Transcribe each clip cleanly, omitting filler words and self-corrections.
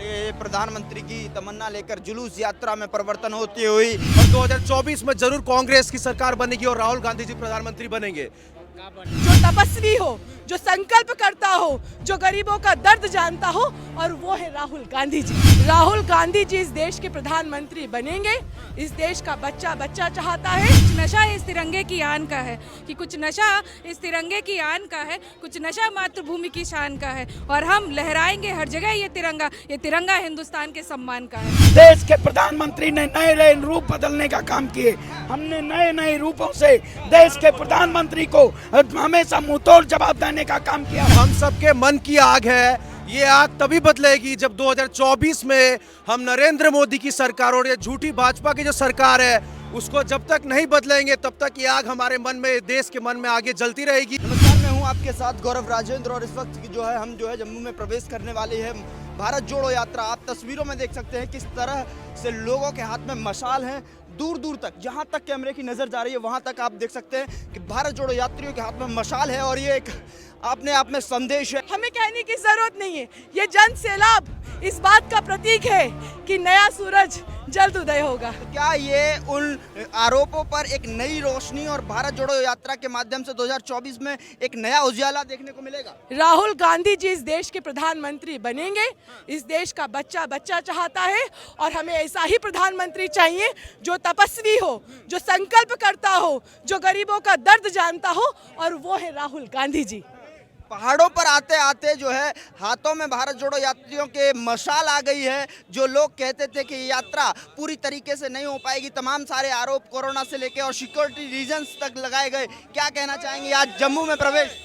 ये प्रधानमंत्री की तमन्ना लेकर जुलूस यात्रा में परिवर्तन होती हुई और 2024 में जरूर कांग्रेस की सरकार बनेगी और राहुल गांधी जी प्रधानमंत्री बनेंगे। जो तपस्वी हो, जो संकल्प करता हो, जो गरीबों का दर्द जानता हो, और वो है राहुल गांधी जी। राहुल गांधी जी इस देश के प्रधानमंत्री बनेंगे। इस देश का बच्चा बच्चा चाहता है। नशा इस तिरंगे की आन का है कि कुछ नशा इस तिरंगे की आन का है, कुछ नशा मातृभूमि की शान का है, और हम लहराएंगे हर जगह ये तिरंगा हिंदुस्तान के सम्मान का है। देश के प्रधानमंत्री ने नए नए रूप बदलने का काम किए। हमने नए नए रूपों से देश के प्रधानमंत्री को हमेशा मुंहतोड़ जवाब देने का काम किया। हम सबके मन की आग है, ये आग तभी बदलेगी जब 2024 में हम नरेंद्र मोदी की सरकार और ये झूठी भाजपा की जो सरकार है उसको जब तक नहीं बदलेंगे तब तक ये आग हमारे मन में, देश के मन में आगे जलती रहेगी। नमस्कार, मैं हूं आपके साथ गौरव राजेंद्र और इस वक्त जो है हम जम्मू में प्रवेश करने वाले हैं भारत जोड़ो यात्रा। आप तस्वीरों में देख सकते हैं किस तरह से लोगों के हाथ में मशाल हैं। दूर दूर तक, जहां तक कैमरे की नजर जा रही है वहां तक आप देख सकते हैं कि भारत जोड़ो यात्रियों के हाथ में मशाल है और ये एक अपने आप में संदेश है। हमें कहने की जरूरत नहीं है, ये जन सैलाब इस बात का प्रतीक है कि नया सूरज जल्द उदय होगा। क्या ये उन आरोपों पर एक नई रोशनी और भारत जोड़ो यात्रा के माध्यम से 2024 में एक नया उजाला देखने को मिलेगा? राहुल गांधी जी इस देश के प्रधानमंत्री बनेंगे। इस देश का बच्चा बच्चा चाहता है और हमें ऐसा ही प्रधानमंत्री चाहिए जो तपस्वी हो, जो संकल्प करता हो, जो गरीबों का दर्द जानता हो, और वो है राहुल गांधी जी। पहाड़ों पर आते आते जो है हाथों में भारत जोड़ो यात्रियों के मशाल आ गई है। जो लोग कहते थे कि ये यात्रा पूरी तरीके से नहीं हो पाएगी, तमाम सारे आरोप कोरोना से लेकर और सिक्योरिटी रीजंस तक लगाए गए। क्या कहना चाहेंगे आज जम्मू में प्रवेश?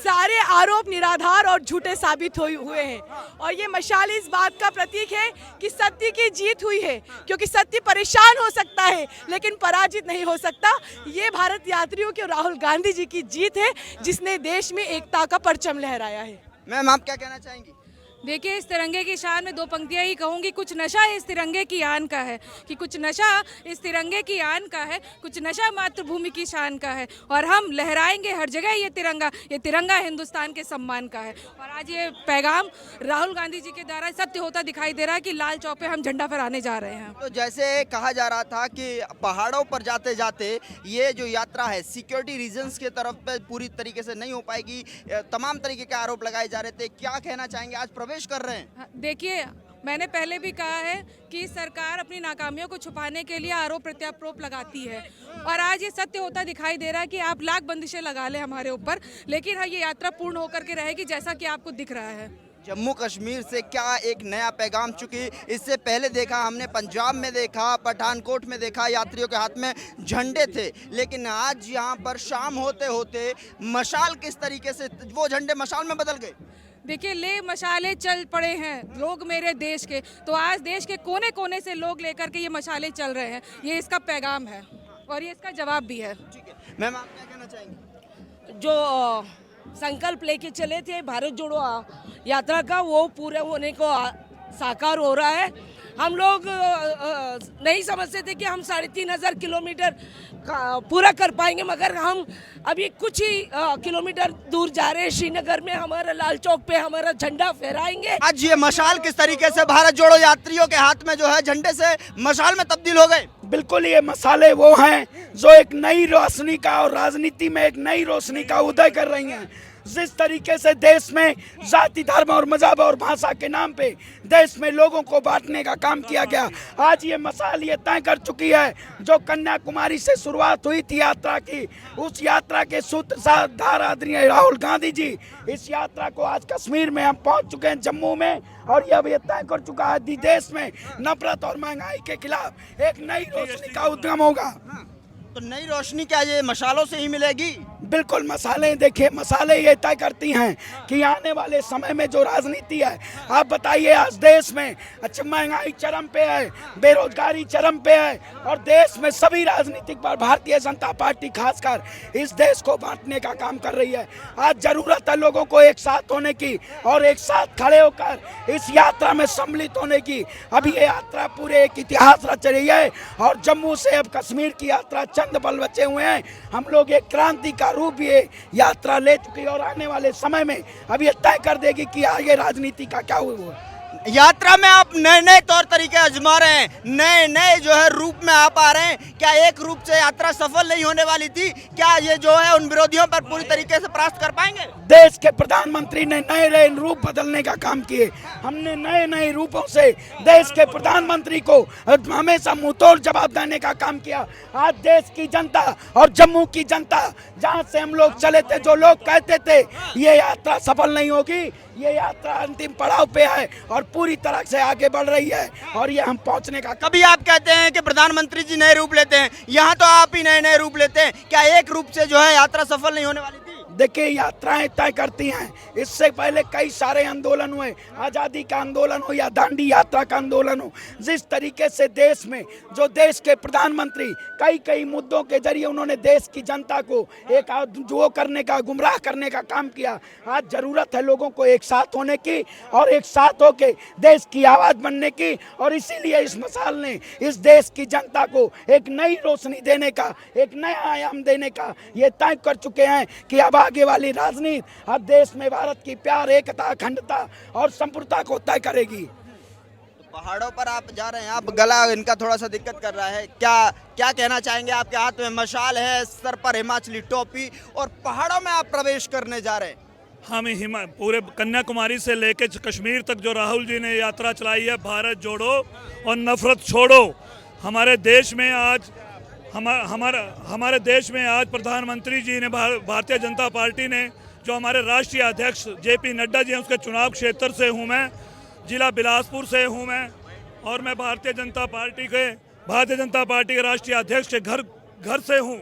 सारे आरोप निराधार और झूठे साबित हुए हैं और ये मशाल इस बात का प्रतीक है कि सत्य की जीत हुई है, क्योंकि सत्य परेशान हो सकता है लेकिन पराजित नहीं हो सकता। ये भारत यात्रियों के राहुल गांधी जी की जीत है जिसने देश में एकता का परचम लहराया है। मैम, आप क्या कहना चाहेंगी? देखिए, इस तिरंगे की शान में दो पंक्तियां ही कहूँगी। कुछ नशा इस तिरंगे की आन का है कि कुछ नशा इस तिरंगे की आन का है, कुछ नशा मातृभूमि की शान का है, और हम लहराएंगे हर जगह ये तिरंगा हिंदुस्तान के सम्मान का है। और आज ये पैगाम राहुल गांधी जी के द्वारा सत्य होता दिखाई दे रहा है कि लाल चौक पे हम झंडा फहराने जा रहे हैं। तो जैसे कहा जा रहा था कि पहाड़ों पर जाते जाते ये जो यात्रा है सिक्योरिटी रीजंस के तरफ पे पूरी तरीके से नहीं हो पाएगी, तमाम तरीके के आरोप लगाए जा रहे थे। क्या कहना चाहेंगे? आज प्रवेश कर रहे हैं। देखिए, मैंने पहले भी कहा है कि सरकार अपनी नाकामियों को छुपाने के लिए आरोप प्रत्यारोप लगाती है, और आज ये सत्य होता दिखाई दे रहा है कि आप लाख बंदिशें लगा लें हमारे ऊपर, लेकिन हाँ, ये यात्रा पूर्ण होकर के रहेगी जैसा कि आपको दिख रहा है। जम्मू कश्मीर से क्या एक नया पैगाम चुकी। इससे पहले देखा हमने पंजाब में देखा, पठानकोट में देखा, यात्रियों के हाथ में झंडे थे, लेकिन आज यहाँ पर शाम होते होते मशाल किस तरीके से वो झंडे मशाल में बदल गए। देखिए, ले मशाले चल पड़े हैं लोग मेरे देश के, तो आज देश के कोने कोने से लोग लेकर के ये मशाले चल रहे हैं। ये इसका पैगाम है और ये इसका जवाब भी है। ठीक है मैम, आप क्या कहना चाहेंगे? जो संकल्प लेके चले थे भारत जोड़ो यात्रा का, वो पूरे होने को साकार हो रहा है। हम लोग नहीं समझते थे कि हम 3500 किलोमीटर पूरा कर पाएंगे, मगर हम अभी कुछ ही किलोमीटर दूर जा रहे हैं। श्रीनगर में हमारा लाल चौक पे हमारा झंडा फहराएंगे। आज ये मशाल किस तरीके से भारत जोड़ो यात्रियों के हाथ में जो है झंडे से मशाल में तब्दील हो गए। बिल्कुल, ये मसाले वो हैं जो एक नई रोशनी का और राजनीति में एक नई रोशनी का उदय कर रही हैं। जिस तरीके से देश में जाति, धर्म और मजहब और भाषा के नाम पे देश में लोगों को बांटने का काम किया गया, आज ये मसाल ये तय कर चुकी है। जो कन्याकुमारी से शुरुआत हुई थी यात्रा की, उस यात्रा के सूत्रधार आदरणीय राहुल गांधी जी, इस यात्रा को आज कश्मीर में हम पहुंच चुके हैं, जम्मू में, और ये अब ये तय कर चुका है कि देश में नफरत और महंगाई के खिलाफ एक नई रोशनी का उद्यम होगा। तो नई रोशनी क्या ये मशालों से ही मिलेगी? बिल्कुल, मसाले देखिए, मसाले ये तय करती हैं कि आने वाले समय में जो राजनीति है। आप बताइए, आज देश में अच्छा महंगाई चरम पे है, बेरोजगारी चरम पे है, और देश में सभी राजनीतिक पर भारतीय जनता पार्टी खासकर इस देश को बांटने का काम कर रही है। आज जरूरत है लोगों को एक साथ होने की और एक साथ खड़े होकर इस यात्रा में सम्मिलित होने की। अभी ये यात्रा पूरे एक इतिहास रच रही है और जम्मू से अब कश्मीर की यात्रा चंद पल बचे हुए हैं। हम लोग एक क्रांति का रूप ये यात्रा ले चुकी है और आने वाले समय में अब ये तय कर देगी कि आगे राजनीति का क्या हुआ। यात्रा में आप नए नए तौर तरीके आजमा रहे हैं, नए नए जो है रूप में आप आ रहे हैं। क्या एक रूप से यात्रा सफल नहीं होने वाली थी? क्या ये जो है उन विरोधियों पर पूरी तरीके से परास्त कर पाएंगे? देश के प्रधानमंत्री ने नए नए रूप बदलने का काम किए। हमने नए नए रूपों से देश के प्रधानमंत्री को हमेशा मुंहतोड़ जवाब देने का काम किया। आज देश की जनता और जम्मू की जनता, जहां से हम लोग चले थे, जो लोग कहते थे ये यात्रा सफल नहीं होगी, ये यात्रा अंतिम पड़ाव पे है और पूरी तरह से आगे बढ़ रही है और ये हम पहुंचने का। कभी आप कहते हैं कि प्रधानमंत्री जी नए रूप लेते हैं, यहाँ तो आप ही नए नए रूप लेते हैं। क्या एक रूप से जो है यात्रा सफल नहीं होने वाली थी? देखिए, यात्राएं तय करती हैं। इससे पहले कई सारे आंदोलन हुए, आज़ादी का आंदोलन हो या दांडी यात्रा का आंदोलन हो। जिस तरीके से देश में जो देश के प्रधानमंत्री कई मुद्दों के जरिए उन्होंने देश की जनता को एक वो करने का, गुमराह करने का काम किया। आज ज़रूरत है लोगों को एक साथ होने की और एक साथ होके देश की आवाज़ बनने की, और इसीलिए इस मसाल ने इस देश की जनता को एक नई रोशनी देने का, एक नया आयाम देने का ये तय कर चुके हैं कि अब आगे वाली राजनीति अब देश में भारत की प्यार, एकता, अखंडता और संप्रभुता को तय करेगी। पहाड़ों पर आप जा रहे हैं, आप गला इनका थोड़ा सा दिक्कत कर रहा है, क्या कहना चाहेंगे? आपके हाथ में मशाल है, सर पर हिमाचली टोपी और पहाड़ों में आप प्रवेश करने जा रहे हैं। हम पूरे कन्याकुमारी से लेकर कश्मीर तक जो राहुल जी ने यात्रा चलाई है, भारत जोड़ो और नफरत छोड़ो। हमारे देश में आज हमारे देश में आज प्रधानमंत्री जी ने, भारतीय जनता पार्टी ने, जो हमारे राष्ट्रीय अध्यक्ष JP नड्डा जी हैं, उसके चुनाव क्षेत्र से हूं मैं, जिला बिलासपुर से हूं मैं, और मैं भारतीय जनता पार्टी के राष्ट्रीय अध्यक्ष के घर से हूं,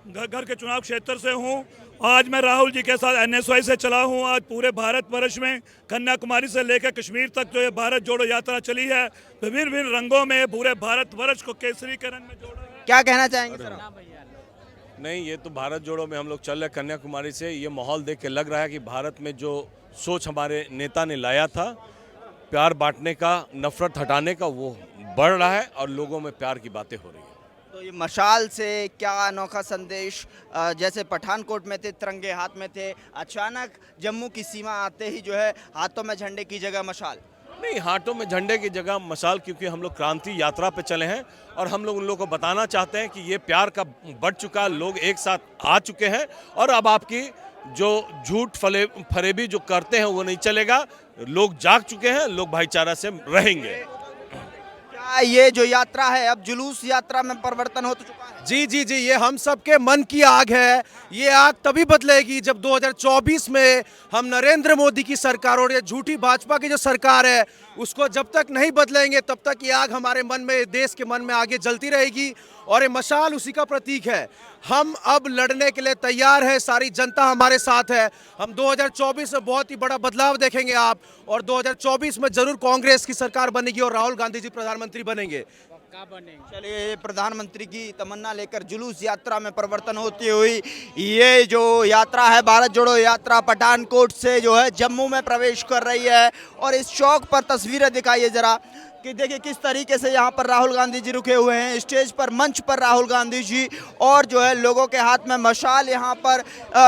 घर के चुनाव क्षेत्र से हूं। आज मैं राहुल जी के साथ NSY से चला हूं। आज पूरे भारतवर्ष में कन्याकुमारी से लेकर कश्मीर तक जो ये भारत जोड़ो यात्रा चली है, विभिन्न रंगों में पूरे भारतवर्ष को केसरीकरण में जोड़ा है। क्या कहना चाहेंगे सर? नहीं, ये तो भारत जोड़ो में हम लोग चल रहे कन्याकुमारी से। ये माहौल देख के लग रहा है कि भारत में जो सोच हमारे नेता ने लाया था, प्यार बांटने का, नफरत हटाने का, वो बढ़ रहा है और लोगों में प्यार की बातें हो रही है। तो ये मशाल से क्या अनोखा संदेश, जैसे पठानकोट में थे, तिरंगे हाथ में थे, अचानक जम्मू की सीमा आते ही जो है हाथों में झंडे की जगह मशाल? नहीं, हाथों में झंडे की जगह मशाल, क्योंकि हम लोग क्रांति यात्रा पे चले हैं और हम लोग उन लोगों को बताना चाहते हैं कि ये प्यार का बढ़ चुका, लोग एक साथ आ चुके हैं और अब आपकी जो झूठ फरेबी जो करते हैं वो नहीं चलेगा। लोग जाग चुके हैं, लोग भाईचारा से रहेंगे। क्या ये जो यात्रा है अब जुलूस यात्रा में परिवर्तन हो चुका है? जी, ये हम सबके मन की आग है। ये आग तभी बदलेगी जब 2024 में हम नरेंद्र मोदी की सरकार और ये झूठी भाजपा की जो सरकार है उसको जब तक नहीं बदलेंगे तब तक ये आग हमारे मन में, देश के मन में आगे जलती रहेगी और ये मशाल उसी का प्रतीक है। हम अब लड़ने के लिए तैयार है, सारी जनता हमारे साथ है। हम 2024 में बहुत ही बड़ा बदलाव देखेंगे आप, और 2024 में जरूर कांग्रेस की सरकार बनेगी और राहुल गांधी जी प्रधानमंत्री बनेंगे। चलिए, प्रधानमंत्री की तमन्ना लेकर जुलूस यात्रा में परिवर्तन होती हुई ये जो यात्रा है, भारत जोड़ो यात्रा, पठानकोट से जो है जम्मू में प्रवेश कर रही है। और इस चौक पर तस्वीरें दिखाइए जरा कि देखिए किस तरीके से यहाँ पर राहुल गांधी जी रुके हुए हैं। स्टेज पर, मंच पर राहुल गांधी जी और जो है लोगों के हाथ में मशाल। यहाँ पर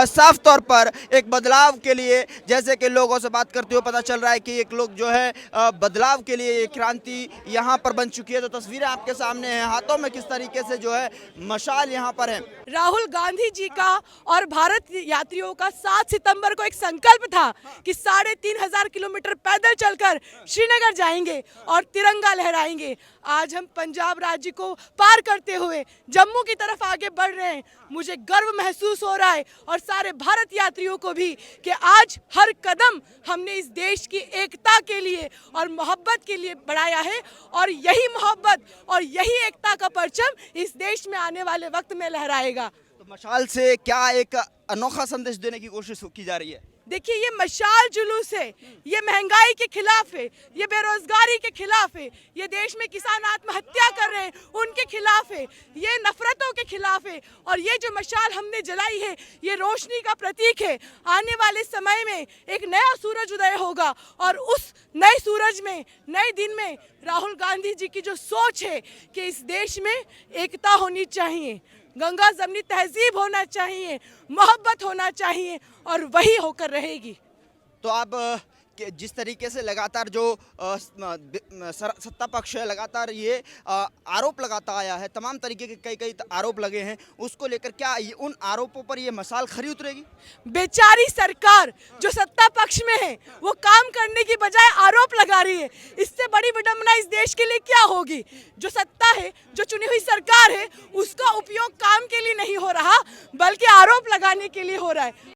साफ तौर पर एक बदलाव के लिए, जैसे कि लोगों से बात करते हुए पता चल रहा है कि एक लोग जो है बदलाव के लिए, ये क्रांति यहाँ पर बन चुकी है। तो तस्वीरें आपके सामने हैं, हाथों में किस तरीके से जो है मशाल यहाँ पर है। राहुल गांधी जी का और भारत यात्रियों का 7 सितंबर को एक संकल्प था कि 3500 किलोमीटर पैदल चलकर श्रीनगर जाएंगे और तिरंगा लहराएंगे। आज हम पंजाब राज्य को पार करते हुए जम्मू की तरफ आगे बढ़ रहे हैं। मुझे गर्व महसूस हो रहा है और सारे भारत यात्रियों को भी कि आज हर कदम हमने इस देश की एकता के लिए और मोहब्बत के लिए बढ़ाया है, और यही मोहब्बत और यही एकता का परचम इस देश में आने वाले वक्त में लहराएगा। तो मशाल से क्या एक अनोखा संदेश देने की कोशिश की जा रही है? देखिए, ये मशाल जुलूस है, ये महंगाई के खिलाफ है, ये बेरोजगारी के खिलाफ है, ये देश में किसान आत्महत्या कर रहे हैं उनके खिलाफ है, ये नफरतों के खिलाफ है। और ये जो मशाल हमने जलाई है ये रोशनी का प्रतीक है। आने वाले समय में एक नया सूरज उदय होगा और उस नए सूरज में, नए दिन में राहुल गांधी जी की जो सोच है कि इस देश में एकता होनी चाहिए, गंगा जमनी तहजीब होना चाहिए, मोहब्बत होना चाहिए, और वही होकर रहेगी। तो आप कि जिस तरीके से लगातार जो सत्ता पक्ष है लगातार ये आरोप लगाता आया है, तमाम तरीके के कई आरोप लगे हैं, उसको लेकर क्या उन आरोपों पर ये मशाल खरी उतरेगी? बेचारी सरकार जो सत्ता पक्ष में है वो काम करने की बजाय आरोप लगा रही है। इससे बड़ी विडंबना इस देश के लिए क्या होगी? जो सत्ता है, जो चुनी हुई सरकार है, उसका उपयोग काम के लिए नहीं हो रहा बल्कि आरोप लगाने के लिए हो रहा है।